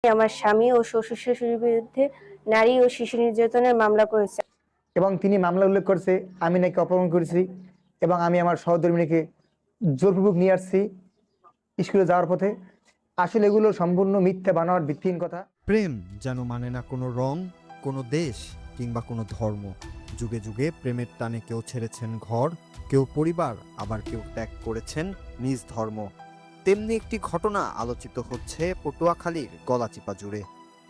আমার স্বামী ও শ্বশুর-শাশুড়ির বিরুদ্ধে নারী ও শিশু নির্যাতনের মামলা করেছে। এবং তিনি মামলা উল্লেখ করছে আমি নাকি অপহরণ করেছি এবং আমি আমার সহধর্মিণীকে জোরপূর্বক নিয়ে আসছি স্কুলে যাওয়ার পথে। আসলে এগুলো সম্পূর্ণ মিথ্যা বানোয়াট ভিত্তিহীন কথা। প্রেম যেন মানে না কোনো রং, কোনো দেশ কিংবা কোনো ধর্ম। যুগে যুগে প্রেমের টানে কেউ ছেড়েছেন ঘর, কেউ পরিবার, আবার কেউ ত্যাগ করেছেন নিজ ধর্ম। তেমনি একটি ঘটনা আলোচিত হচ্ছে পটুয়াখালীর গলাচিপা জুড়ে।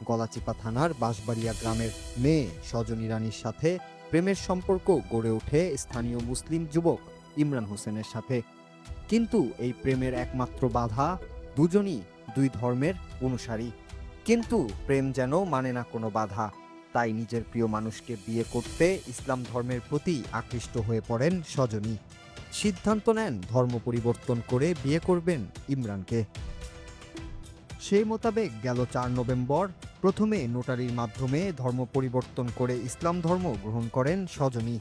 গলাচিপা থানার বাঁশবাড়িয়া গ্রামের মেয়ে সজনী রানীর সাথে প্রেমের সম্পর্ক গড়ে ওঠে স্থানীয় মুসলিম যুবক ইমরান হোসেনের সাথে। কিন্তু এই প্রেমের একমাত্র বাধা, দুজনই দুই ধর্মের অনুসারী। কিন্তু প্রেম যেন মানে না কোনো বাধা। তাই নিজের প্রিয় মানুষকে বিয়ে করতে ইসলাম ধর্মের প্রতি আকৃষ্ট হয়ে পড়েন সজনী। সিদ্ধান্ত নেন ধর্ম পরিবর্তন করে বিয়ে করবেন ইমরানকে। সেই মোতাবেক গেল 4 নভেম্বর প্রথমে নোটারির মাধ্যমে ধর্ম পরিবর্তন করে ইসলাম ধর্ম গ্রহণ করেন সজনী।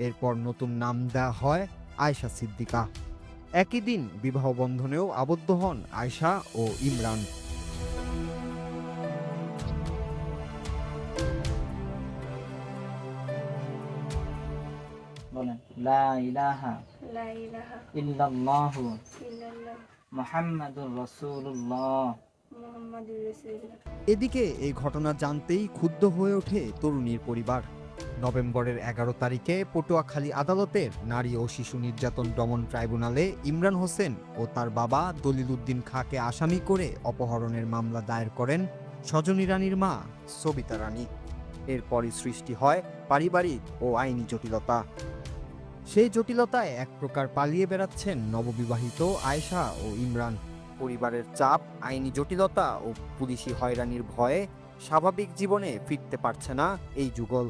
এরপর নতুন নাম দেওয়া হয় আয়েশা সিদ্দিকা। একই দিন বিবাহ বন্ধনেও আবদ্ধ হন আয়েশা ও ইমরান। বলেন লা ইলাহা লা ইলাহা ইল্লাল্লাহু ইল্লাল্লাহ মুহাম্মাদুর রাসূলুল্লাহ। মুহাম্মাদুর রাসূলুল্লাহ। এদিকে এই ঘটনা জানতেই ক্ষুব্ধ হয়ে ওঠে তরুণীর পরিবার। নভেম্বরের 11 তারিখে পটুয়াখালী আদালতের নারী ও শিশু নির্যাতন দমন ট্রাইব্যুনালে ইমরান হোসেন ও তার বাবা দলিল উদ্দিন খাঁকে আসামি করে অপহরণের মামলা দায়ের করেন সজনী রানীর মা সবিতা রানী। এরপরই সৃষ্টি হয় পারিবারিক ও আইনি জটিলতা। সেই জটিলতায় এক প্রকার পালিয়ে বেড়াচ্ছেন নববিবাহিত আয়েশা ও ইমরান। পরিবারের চাপ, আইনি জটিলতা ও পুলিশি হয়রানির ভয়ে স্বাভাবিক জীবনে ফিরতে পারছে না এই যুগল।